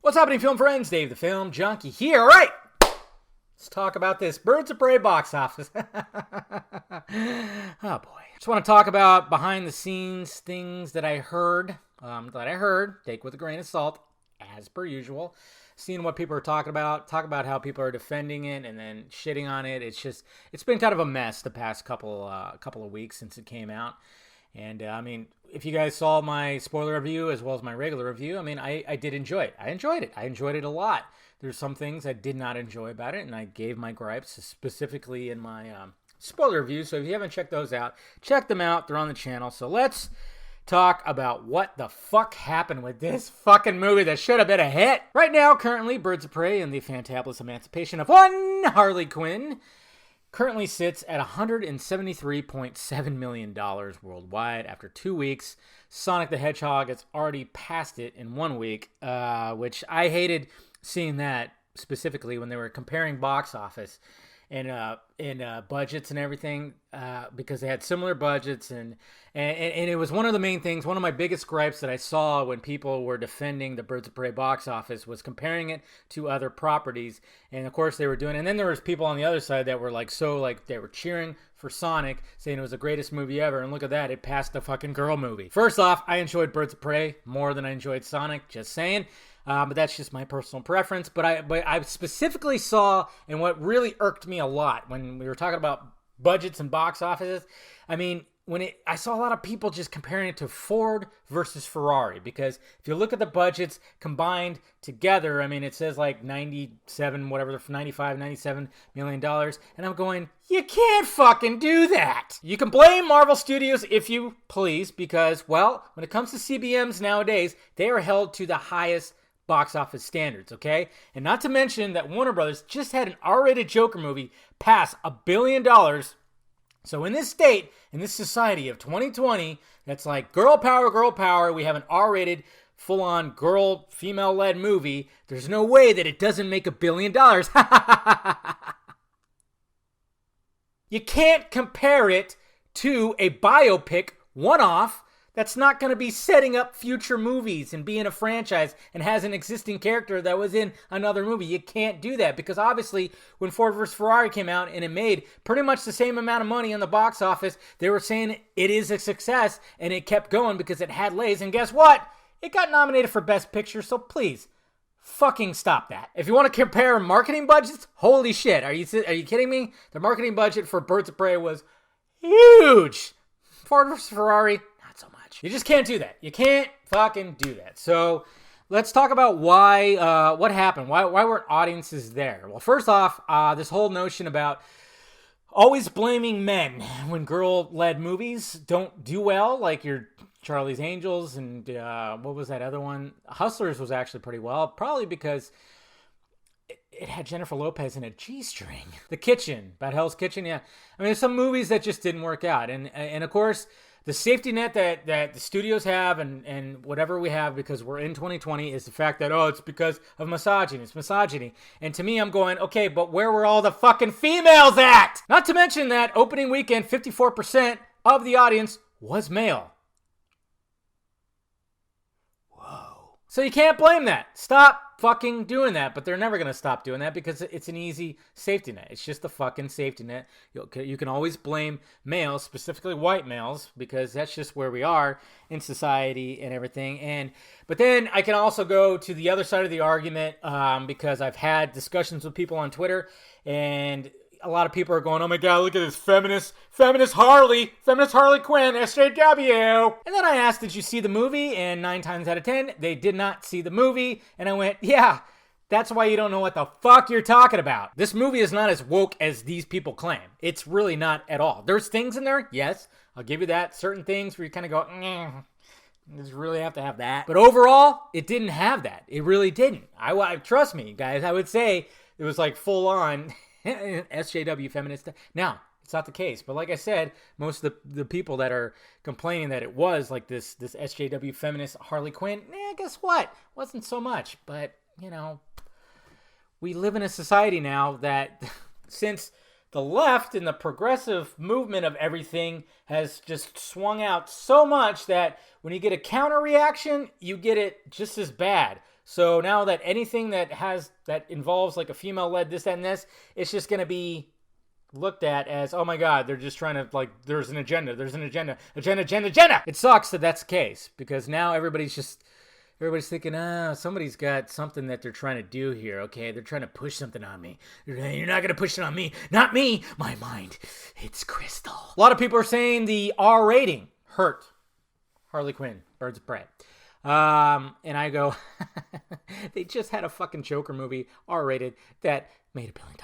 What's happening, film friends? Dave the Film Junkie here. All right, let's talk about this Birds of Prey box office. Oh boy. Just want to talk about behind the scenes things that I heard. Take with a grain of salt, as per usual. Seeing what people are talk about how people are defending it and then shitting on it. It's been kind of a mess the past couple of weeks since it came out. And if you guys saw my spoiler review as well as my regular review, I did enjoy it. I enjoyed it a lot. There's some things I did not enjoy about it, and I gave my gripes specifically in my spoiler review. So if you haven't checked those out, check them out. They're on the channel. So let's talk about what the fuck happened with this fucking movie that should have been a hit. Right now, currently, Birds of Prey and the Fantabulous Emancipation of one Harley Quinn currently sits at $173.7 million worldwide after 2 weeks. Sonic the Hedgehog has already passed it in 1 week, which I hated seeing that specifically when they were comparing box office and budgets and everything, because they had similar budgets and it was one of the main things. One of my biggest gripes that I saw when people were defending the Birds of Prey box office was comparing it to other properties, and of course they were doing. And then there was people on the other side that were they were cheering for Sonic, saying it was the greatest movie ever. And look at that, it passed the fucking girl movie. First off, I enjoyed Birds of Prey more than I enjoyed Sonic. Just saying. But that's just my personal preference. But I specifically saw, and what really irked me a lot when we were talking about budgets and box offices, I saw a lot of people just comparing it to Ford versus Ferrari, because if you look at the budgets combined together, it says like 97 million dollars, and I'm going, you can't fucking do that. You can blame Marvel Studios if you please, because, well, when it comes to CBMs nowadays, they are held to the highest box office standards, okay? And not to mention that Warner Brothers just had an R-rated Joker movie pass $1 billion. So in this state, in this society of 2020, that's like girl power, we have an R-rated, full-on girl, female-led movie. There's no way that it doesn't make $1 billion. You can't compare it to a biopic one-off that's not going to be setting up future movies and being a franchise and has an existing character that was in another movie. You can't do that, because obviously when Ford vs. Ferrari came out and it made pretty much the same amount of money on the box office, they were saying it is a success, and it kept going because it had legs. And guess what? It got nominated for Best Picture, so please fucking stop that. If you want to compare marketing budgets, holy shit. Are you kidding me? The marketing budget for Birds of Prey was huge. Ford vs. Ferrari, not so much. You just can't do that. You can't fucking do that. So let's talk about why, what happened. Why weren't audiences there? Well, first off, this whole notion about always blaming men when girl-led movies don't do well, like your Charlie's Angels and what was that other one? Hustlers was actually pretty well, probably because it had Jennifer Lopez in a G-string. The Kitchen, about Hell's Kitchen, yeah. There's some movies that just didn't work out. And of course, the safety net that the studios have and whatever we have, because we're in 2020, is the fact that, it's because of misogyny. It's misogyny. And to me, I'm going, okay, but where were all the fucking females at? Not to mention that opening weekend, 54% of the audience was male. Whoa. So you can't blame that. Stop fucking doing that. But they're never going to stop doing that, because it's an easy safety net. It's just a fucking safety net. You can always blame males, specifically white males, because that's just where we are in society and everything. But then I can also go to the other side of the argument, because I've had discussions with people on Twitter, and a lot of people are going, oh my God, look at this feminist Harley Quinn, SJW. And then I asked, did you see the movie? And 9 times out of 10, they did not see the movie. And I went, yeah, that's why you don't know what the fuck you're talking about. This movie is not as woke as these people claim. It's really not at all. There's things in there, yes, I'll give you that. Certain things where you kind of go, does really have to have that? But overall, it didn't have that. It really didn't. I trust me, guys, I would say it was like full on SJW feminist. Now, it's not the case, but like I said, most of the people that are complaining that it was like this SJW feminist Harley Quinn, guess what? Wasn't so much. But, we live in a society now that since the left and the progressive movement of everything has just swung out so much that when you get a counter reaction, you get it just as bad. So now that anything that involves like a female led this, that, and this, it's just going to be looked at as, oh my God, they're just trying to, like, there's an agenda. It sucks that that's the case, because now everybody's thinking, somebody's got something that they're trying to do here, okay? They're trying to push something on me. You're not going to push it on me. Not me. My mind. It's crystal. A lot of people are saying the R rating hurt Harley Quinn, Birds of Prey. And I go, they just had a fucking Joker movie, R-rated, that made $1 billion.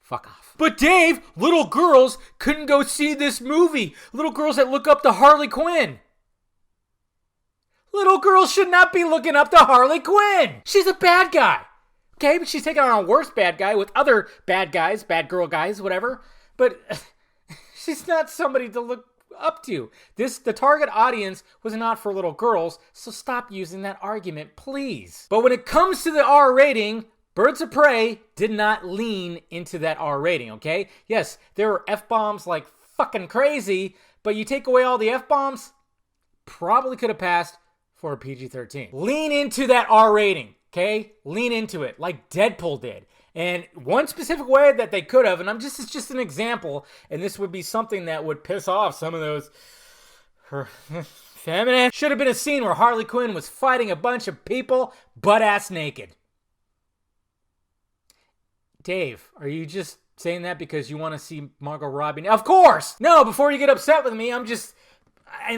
Fuck off. But Dave, little girls couldn't go see this movie. Little girls that look up to Harley Quinn. Little girls should not be looking up to Harley Quinn. She's a bad guy. Okay, but she's taking on a worse bad guy with other bad guys, bad girl guys, whatever. But she's not somebody to look up to. The target audience was not for little girls, so stop using that argument, please. But when it comes to the R rating, Birds of Prey did not lean into that R rating, okay? Yes, there were F-bombs like fucking crazy, but you take away all the F-bombs, probably could have passed for a PG-13. Lean into that R rating, okay? Lean into it like Deadpool did. And one specific way that they could have, and it's just an example, and this would be something that would piss off some of those feminine, should have been a scene where Harley Quinn was fighting a bunch of people butt-ass naked. Dave, are you just saying that because you want to see Margot Robbie? Of course! No, before you get upset with me, and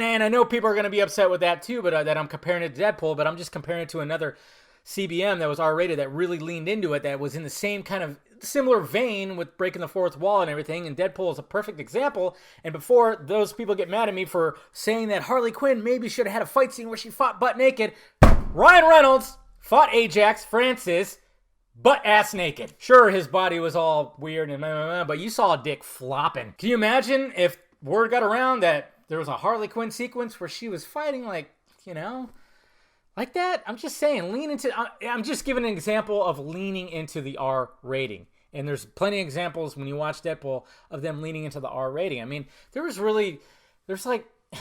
I know people are going to be upset with that too, but that I'm comparing it to Deadpool, but I'm just comparing it to another CBM that was R-rated that really leaned into it, that was in the same kind of similar vein with breaking the fourth wall and everything, and Deadpool is a perfect example. And before those people get mad at me for saying that Harley Quinn maybe should have had a fight scene where she fought butt naked, Ryan Reynolds fought Ajax Francis butt-ass naked. Sure, his body was all weird and but you saw a dick flopping. Can you imagine if word got around that there was a Harley Quinn sequence where she was fighting like that? I'm just saying, I'm just giving an example of leaning into the R rating. And there's plenty of examples when you watch Deadpool of them leaning into the R rating. I mean, there's like, I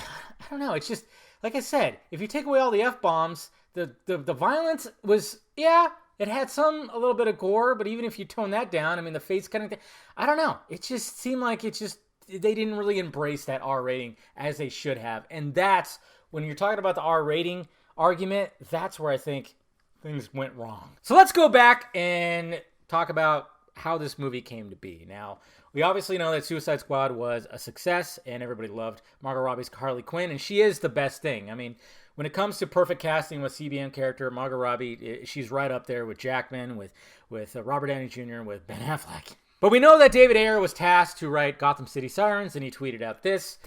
don't know. It's just, like I said, if you take away all the F-bombs, the violence was, it had a little bit of gore, but even if you tone that down, I mean, the face kind of thing, I don't know. It just seemed like they didn't really embrace that R rating as they should have. And that's, when you're talking about the R rating argument, that's where I think things went wrong. So let's go back and talk about how this movie came to be. Now, we obviously know that Suicide Squad was a success, and everybody loved Margot Robbie's Harley Quinn, and she is the best thing. I mean, when it comes to perfect casting with CBM character, Margot Robbie, she's right up there with Jackman, with Robert Downey Jr., with Ben Affleck. But we know that David Ayer was tasked to write Gotham City Sirens, and he tweeted out this,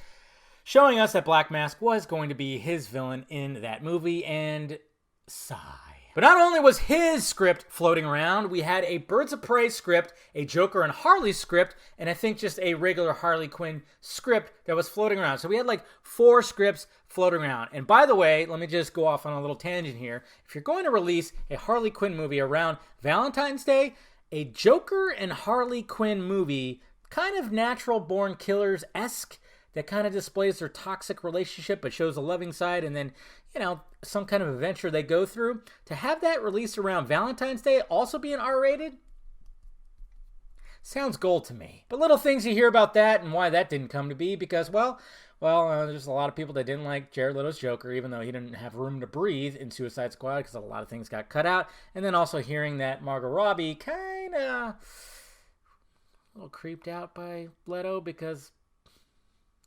showing us that Black Mask was going to be his villain in that movie, and sigh. But not only was his script floating around, we had a Birds of Prey script, a Joker and Harley script, and I think just a regular Harley Quinn script that was floating around. So we had like 4 scripts floating around. And by the way, let me just go off on a little tangent here. If you're going to release a Harley Quinn movie around Valentine's Day, a Joker and Harley Quinn movie, kind of Natural Born Killers-esque, that kind of displays their toxic relationship but shows a loving side, and then, some kind of adventure they go through, to have that released around Valentine's Day also being R-rated sounds gold to me. But little things you hear about that and why that didn't come to be, because, there's a lot of people that didn't like Jared Leto's Joker, even though he didn't have room to breathe in Suicide Squad because a lot of things got cut out. And then also hearing that Margot Robbie kind of a little creeped out by Leto because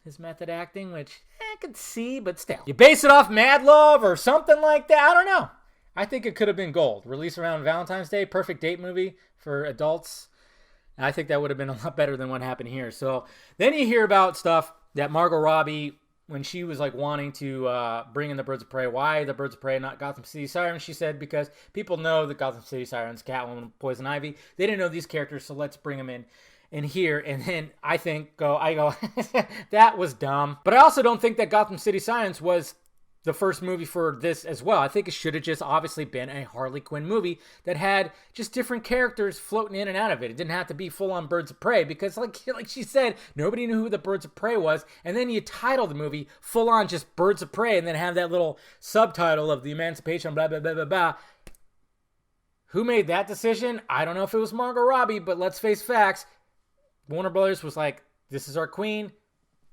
his method acting, which I could see, but still. You base it off Mad Love or something like that? I don't know. I think it could have been gold. Released around Valentine's Day, perfect date movie for adults. I think that would have been a lot better than what happened here. So then you hear about stuff that Margot Robbie, when she was like wanting to bring in the Birds of Prey, why the Birds of Prey, not Gotham City Sirens? She said because people know the Gotham City Sirens, Catwoman, Poison Ivy. They didn't know these characters, so let's bring them in here. And then I go, that was dumb. But I also don't think that Gotham City Sirens was the first movie for this as well. I think it should have just obviously been a Harley Quinn movie that had just different characters floating in and out of it. It didn't have to be full-on Birds of Prey because, like she said, nobody knew who the Birds of Prey was. And then you title the movie full-on just Birds of Prey and then have that little subtitle of the Emancipation, blah, blah, blah, blah, blah. Who made that decision? I don't know if it was Margot Robbie, but let's face facts. Warner Brothers was like, this is our queen.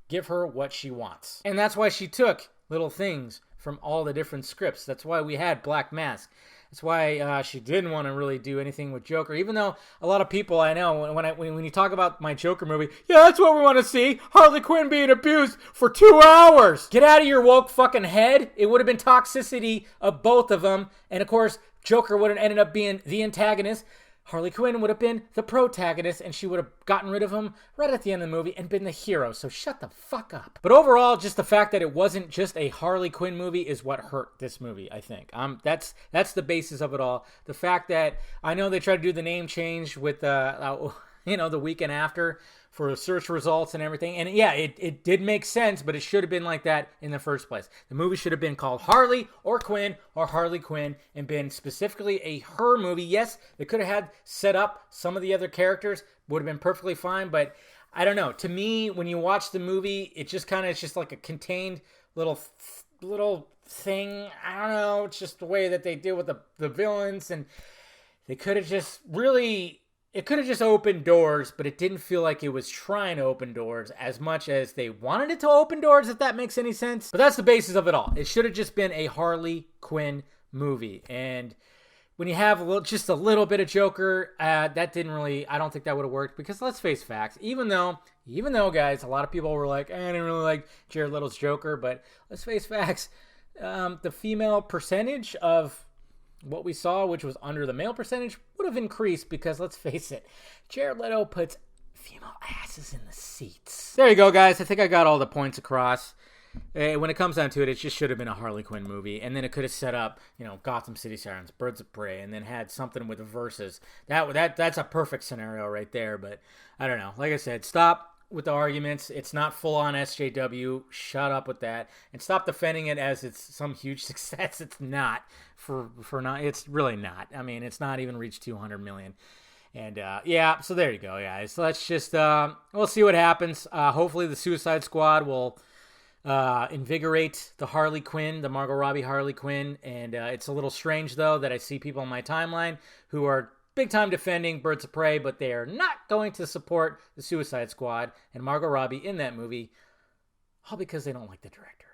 Give her what she wants. And that's why she took little things from all the different scripts. That's why we had Black Mask. That's why she didn't want to really do anything with Joker. Even though a lot of people I know, when you talk about my Joker movie, yeah, that's what we want to see. Harley Quinn being abused for 2 hours. Get out of your woke fucking head. It would have been toxicity of both of them. And of course, Joker would have ended up being the antagonist. Harley Quinn would have been the protagonist, and she would have gotten rid of him right at the end of the movie and been the hero. So shut the fuck up. But overall, just the fact that it wasn't just a Harley Quinn movie is what hurt this movie, I think. That's the basis of it all. The fact that I know they tried to do the name change with the weekend after for search results and everything. And yeah, it did make sense, but it should have been like that in the first place. The movie should have been called Harley or Quinn or Harley Quinn and been specifically a her movie. Yes, they could have had set up some of the other characters, would have been perfectly fine, but I don't know. To me, when you watch the movie, it's just like a contained little thing. I don't know. It's just the way that they deal with the villains, and they could have just really... It could have just opened doors, but it didn't feel like it was trying to open doors as much as they wanted it to open doors, if that makes any sense. But that's the basis of it all. It should have just been a Harley Quinn movie. And when you have just a little bit of Joker, that didn't really, I don't think that would have worked, because let's face facts. Even though, guys, a lot of people were like, I didn't really like Jared Leto's Joker, but let's face facts. The female percentage of what we saw, which was under the male percentage, would have increased, because let's face it, Jared Leto puts female asses in the seats. There you go, guys. I think I got all the points across. When it comes down to it, it just should have been a Harley Quinn movie, and then it could have set up, Gotham City Sirens, Birds of Prey, and then had something with the verses. That's a perfect scenario right there. But I don't know. Like I said, stop with the arguments. It's not full-on SJW. Shut up with that, and stop defending it as it's some huge success. It's not. It's really not. I mean, it's not even reached 200 million. And yeah, so there you go, guys. So let's just we'll see what happens. Hopefully, the Suicide Squad will invigorate the Harley Quinn, the Margot Robbie Harley Quinn. And it's a little strange, though, that I see people on my timeline who are big time defending Birds of Prey, but they are not going to support the Suicide Squad and Margot Robbie in that movie, all because they don't like the director.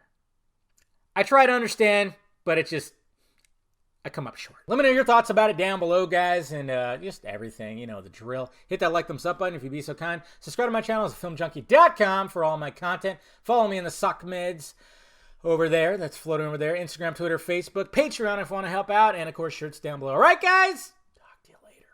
I try to understand, but I come up short. Let me know your thoughts about it down below, guys, and just everything, the drill. Hit that like, thumbs up button if you'd be so kind. Subscribe to my channel at filmjunkie.com for all my content. Follow me in the sock meds over there. That's floating over there. Instagram, Twitter, Facebook, Patreon if you want to help out, and of course, shirts down below. All right, guys?